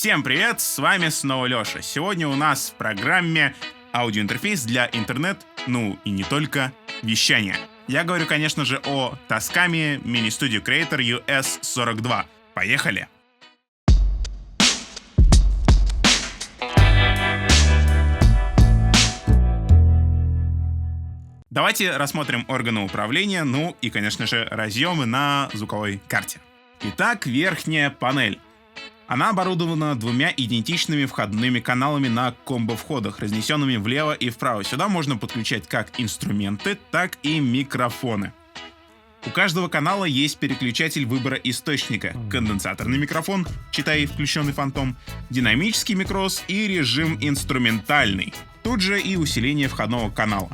Всем привет, с вами снова Леша. Сегодня у нас в программе аудиоинтерфейс для интернет, ну и не только, вещания. Я говорю, конечно же, о Tascam Mini Studio Creator US42. Поехали! Давайте рассмотрим органы управления, ну и, конечно же, разъемы на звуковой карте. Итак, верхняя панель. Она оборудована двумя идентичными входными каналами на комбо-входах, разнесенными влево и вправо. Сюда можно подключать как инструменты, так и микрофоны. У каждого канала есть переключатель выбора источника, конденсаторный микрофон, читай включенный фантом, динамический микрос и режим инструментальный. Тут же и усиление входного канала.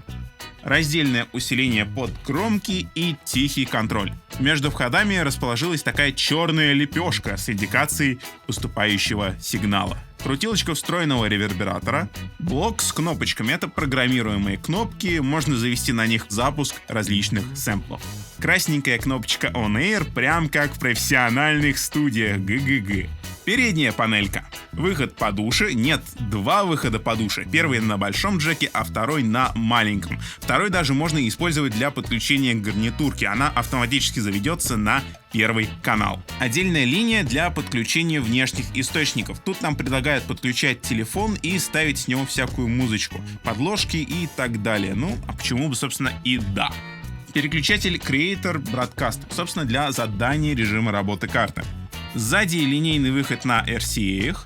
Раздельное усиление под громкий и тихий контроль. Между входами расположилась такая черная лепешка с индикацией поступающего сигнала. Крутилочка встроенного ревербератора, блок с кнопочками — это программируемые кнопки, можно завести на них запуск различных сэмплов. Красненькая кнопочка On Air, прям как в профессиональных студиях, ГГГ. Передняя панелька. Выход по душе. Нет, два выхода по душе. Первый на большом джеке, а второй на маленьком. Второй даже можно использовать для подключения к гарнитурке. Она автоматически заведется на первый канал. Отдельная линия для подключения внешних источников. Тут нам предлагают подключать телефон и ставить с него всякую музычку, подложки и так далее. Ну, а почему бы, собственно, и да. Переключатель Creator Broadcast, собственно, для задания режима работы карты. Сзади линейный выход на RCA,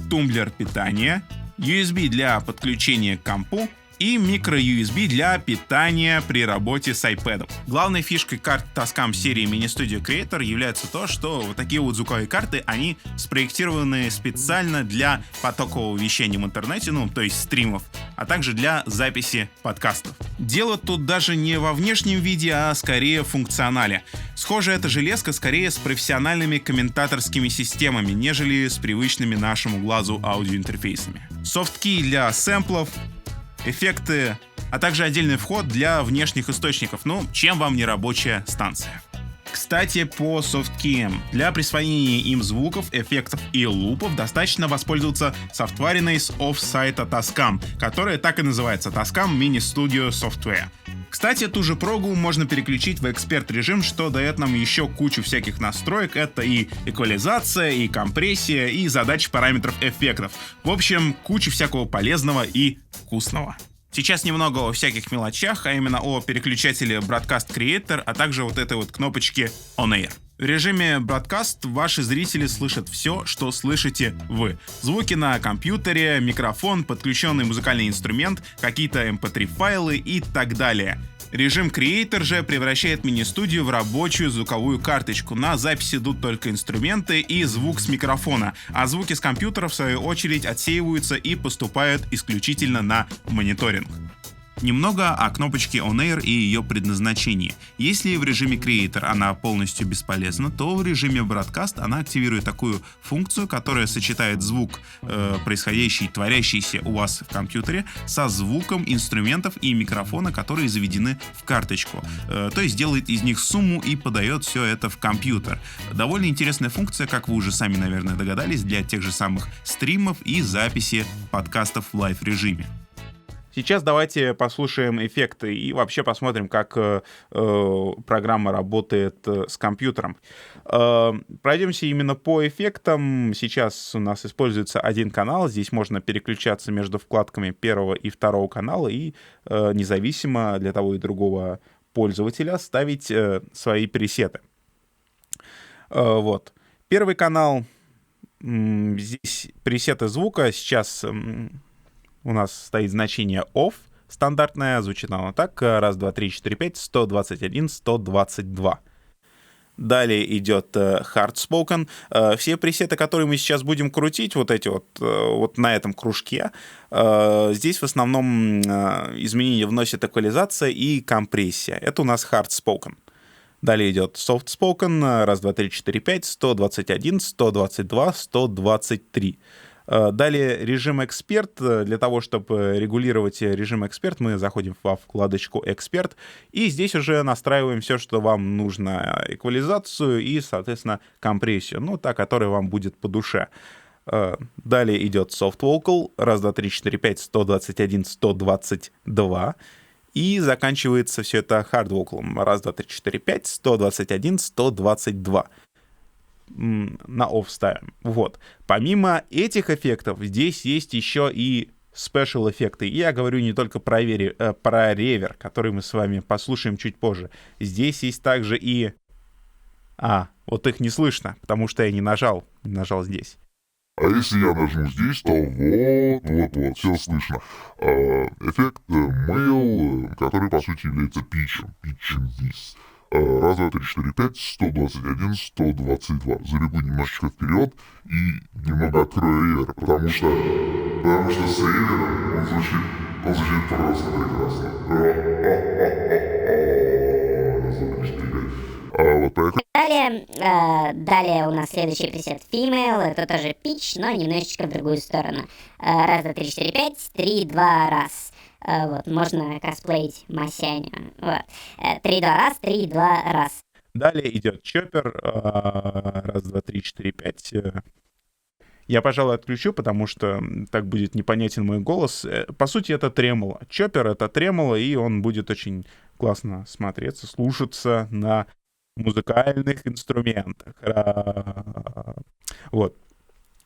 тумблер питания, USB для подключения к компу и micro-USB для питания при работе с iPad. Главной фишкой карт Tascam серии Mini Studio Creator является то, что вот такие вот звуковые карты, они спроектированы специально для потокового вещания в интернете, ну, то есть стримов, а также для записи подкастов. Дело тут даже не во внешнем виде, а скорее в функционале. Схоже эта железка скорее с профессиональными комментаторскими системами, нежели с привычными нашему глазу аудиоинтерфейсами. Софткей для сэмплов, эффекты, а также отдельный вход для внешних источников. Ну, чем вам не рабочая станция? Кстати, по софткеям. Для присвоения им звуков, эффектов и лупов достаточно воспользоваться софтвариной с офф-сайта Tascam, которая так и называется — Tascam Mini Studio Software. Кстати, ту же прогу можно переключить в эксперт-режим, что дает нам еще кучу всяких настроек. Это и эквализация, и компрессия, и задачи параметров эффектов. В общем, куча всякого полезного и вкусного. Сейчас немного о всяких мелочах, а именно о переключателе Broadcast Creator, а также вот этой вот кнопочке On Air. В режиме Broadcast ваши зрители слышат все, что слышите вы. Звуки на компьютере, микрофон, подключенный музыкальный инструмент, какие-то MP3 файлы и так далее. Режим Creator же превращает мини-студию в рабочую звуковую карточку. На запись идут только инструменты и звук с микрофона, а звуки с компьютера в свою очередь отсеиваются и поступают исключительно на мониторинг. Немного о кнопочке On Air и ее предназначении. Если в режиме Creator она полностью бесполезна, то в режиме Broadcast она активирует такую функцию, которая сочетает звук, происходящий, творящийся у вас в компьютере, со звуком инструментов и микрофона, которые заведены в карточку. То есть делает из них сумму и подает все это в компьютер. Довольно интересная функция, как вы уже сами, наверное, догадались, для тех же самых стримов и записи подкастов в лайв-режиме. Сейчас давайте послушаем эффекты и вообще посмотрим, как программа работает с компьютером. Пройдемся именно по эффектам. Сейчас у нас используется один канал. Здесь можно переключаться между вкладками первого и второго канала и независимо для того и другого пользователя ставить свои пресеты. Вот. Первый канал. Здесь пресеты звука. Сейчас у нас стоит значение OFF, стандартное, звучит оно так: 1, 2, 3, 4, 5, 121, 122. Далее идет Hard Spoken. Все пресеты, которые мы сейчас будем крутить, вот эти вот на этом кружке, здесь в основном изменения вносят эквализация и компрессия. Это у нас Hard Spoken. Далее идет Soft Spoken: 1, 2, 3, 4, 5, 121, 122, 123. Далее режим «Эксперт». Для того, чтобы регулировать режим «Эксперт», мы заходим во вкладочку «Эксперт», и здесь уже настраиваем все, что вам нужно: эквализацию и, соответственно, компрессию, ну, та, которая вам будет по душе. Далее идет soft vocal, раз, два, три, четыре, пять, 121, 122. И заканчивается все это hard vocal, раз, два, три, четыре, пять, 121, 122. На off ставим. Вот. Помимо этих эффектов, здесь есть еще и special эффекты. И я говорю не только про ревер, который мы с вами послушаем чуть позже. Здесь есть также и... вот их не слышно, потому что я не нажал здесь. А если я нажму здесь, то вот, все слышно. Эффект Mail, который по сути является питчем вниз. Раз, два, три, четыре, пять, 121, 122. Забегу немножечко вперед и немного открою ревер, потому что с ревером он звучит просто прекрасно. Раз, два, три, четыре, пять. Вот поэтому... Далее у нас следующий пресет Female, это тоже pitch, но немножечко в другую сторону. Раз, два, три, четыре, пять, 3, 2, раз. Вот, можно косплеить Масяню. Вот. 3, 2, раз, 3, 2, раз. Далее идет чоппер. Раз, два, три, четыре, пять. Я, пожалуй, отключу, потому что так будет непонятен мой голос. По сути, это тремоло. Чоппер — это тремоло, и он будет очень классно смотреться, слушаться на музыкальных инструментах. Вот.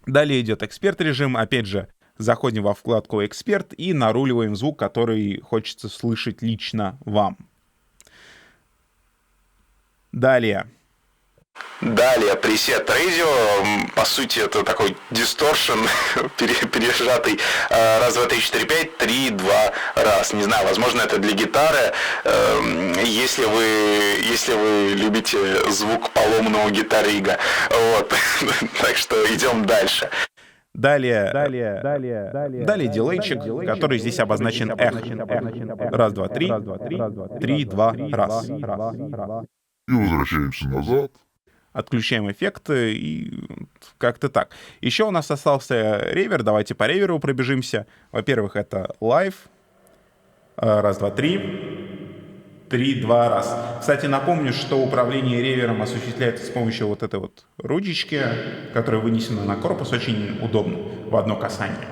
Далее идет эксперт режим. Опять же, заходим во вкладку «Эксперт» и наруливаем звук, который хочется слышать лично вам. Далее пресет Radio, по сути это такой дисторшн пережатый, раз, два, три, четыре, пять, 3, 2, раз. Не знаю, возможно это для гитары, если вы любите звук поломанного гитарига. Вот. Так что идем дальше. Далее дилейчик, который здесь обозначен эхо. Раз, два, три, 3, 2, раз. И возвращаемся назад. Отключаем эффекты и как-то так. Еще у нас остался ревер. Давайте по реверу пробежимся. Во-первых, это live. Раз, два, три. 3, 2, раз. Кстати, напомню, что управление ревером осуществляется с помощью вот этой вот ручечки, которая вынесена на корпус. Очень удобно в одно касание.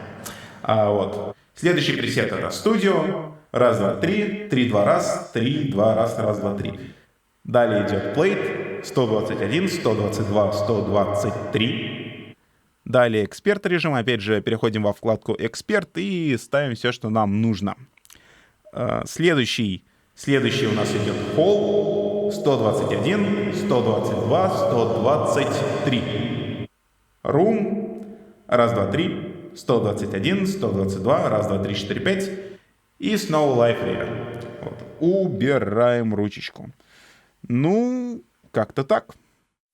Вот. Следующий пресет — это студио. Раз, два, три. 3, 2, раз. 3, 2, раз. Раз, два, три. Далее идет плейт. 121, 122, 123. Далее эксперт режим. Опять же, переходим во вкладку «Эксперт» и ставим все, что нам нужно. Следующий у нас идет холл. 121, 122, 123. Room. Раз, два, три. 121, 122, раз, два, три, четыре, пять. И снова Live Reader. Вот. Убираем ручечку. Ну, как-то так.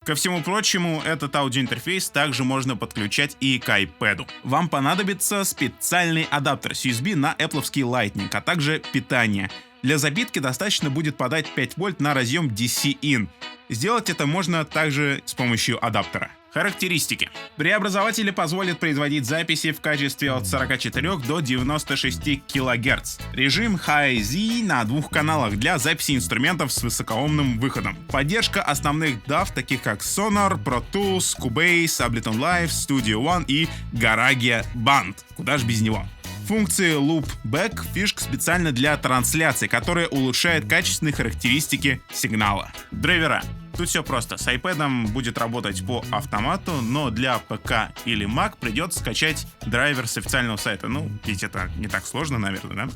Ко всему прочему, этот аудиоинтерфейс также можно подключать и к iPad. Вам понадобится специальный адаптер с USB на Apple'овский Lightning, а также питание. Для забитки достаточно будет подать 5 вольт на разъем DC-in. Сделать это можно также с помощью адаптера. Характеристики. Преобразователи позволят производить записи в качестве от 44 до 96 кГц. Режим Hi-Z на 2 каналах для записи инструментов с высокоомным выходом. Поддержка основных DAW, таких как Sonar, Pro Tools, Cubase, Ableton Live, Studio One и GarageBand. Куда ж без него. Функции Loopback — фишка специально для трансляции, которая улучшает качественные характеристики сигнала. Драйвера. Тут все просто. С iPad будет работать по автомату, но для ПК или Mac придется скачать драйвер с официального сайта. Ну, ведь это не так сложно, наверное, да?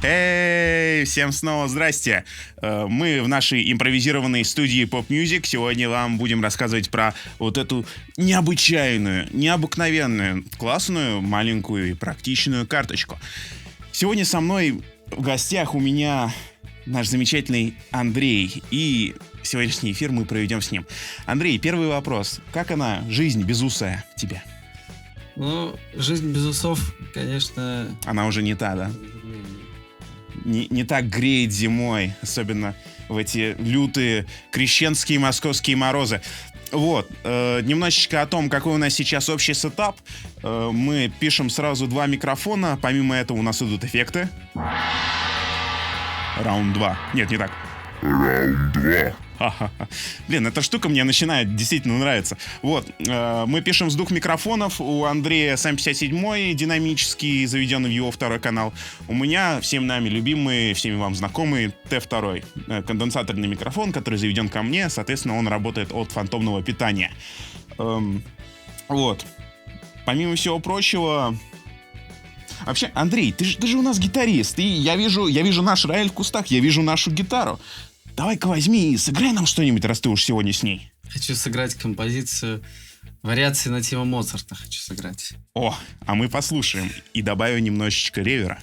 Эй, всем снова здрасте! Мы в нашей импровизированной студии Pop Music. Сегодня вам будем рассказывать про вот эту необыкновенную, классную, маленькую и практичную карточку. Сегодня со мной в гостях у меня наш замечательный Андрей. И сегодняшний эфир мы проведем с ним. Андрей, первый вопрос. Как она, жизнь безусая, тебе? Ну, жизнь без усов, конечно... Она уже не та, да? Не так греет зимой, особенно в эти лютые крещенские московские морозы. Вот, немножечко о том, какой у нас сейчас общий сетап. Мы пишем сразу 2 микрофона, помимо этого у нас идут эффекты. Раунд 2. Нет, не так. Раунд 2. Ха-ха-ха. Блин, эта штука мне начинает действительно нравиться. Вот, мы пишем с 2 микрофонов. У Андрея сам 57-й динамический, заведенный в его второй канал. У меня всем нами любимый, всеми вам знакомый T2, конденсаторный микрофон, который заведен ко мне. Соответственно, он работает от фантомного питания. Вот. Помимо всего прочего... Вообще, Андрей, ты же у нас гитарист. И я вижу наш рояль в кустах, я вижу нашу гитару. Давай-ка возьми и сыграй нам что-нибудь, раз ты уж сегодня с ней. Хочу сыграть композицию вариации на тему Моцарта. Хочу сыграть. О, а мы послушаем и добавим немножечко ревера.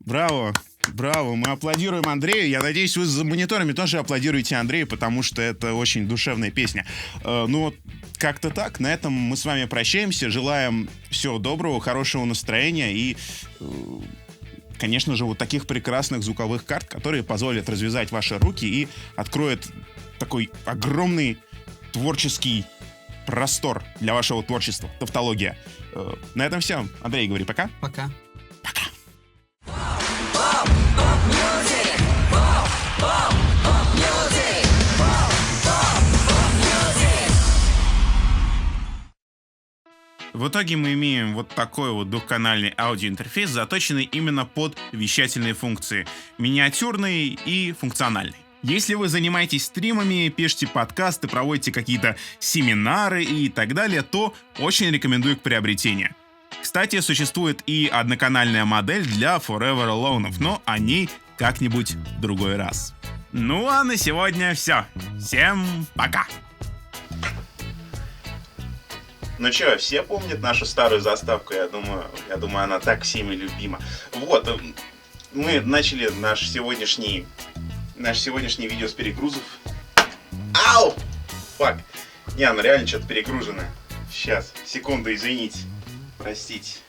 Браво, браво, мы аплодируем Андрею. Я надеюсь, вы за мониторами тоже аплодируете Андрею, потому что это очень душевная песня. Ну, как-то так. На этом мы с вами прощаемся. Желаем всего доброго, хорошего настроения и, конечно же, вот таких прекрасных звуковых карт, которые позволят развязать ваши руки и откроют такой огромный творческий простор для вашего творчества. Тавтология. На этом все. Андрей, говори пока. Пока. В итоге мы имеем вот такой вот двухканальный аудиоинтерфейс, заточенный именно под вещательные функции. Миниатюрный и функциональный. Если вы занимаетесь стримами, пишете подкасты, проводите какие-то семинары и так далее, то очень рекомендую к приобретению. Кстати, существует и одноканальная модель для Forever Alone, но о ней как-нибудь в другой раз. Ну а на сегодня все. Всем пока! Ну чё, все помнят нашу старую заставку? Я думаю, она так всеми любима. Вот, мы начали наш сегодняшний видео с перегрузов. Ау! Фак! Не, она реально что-то перегружена. Сейчас, секунду, извините. Простите.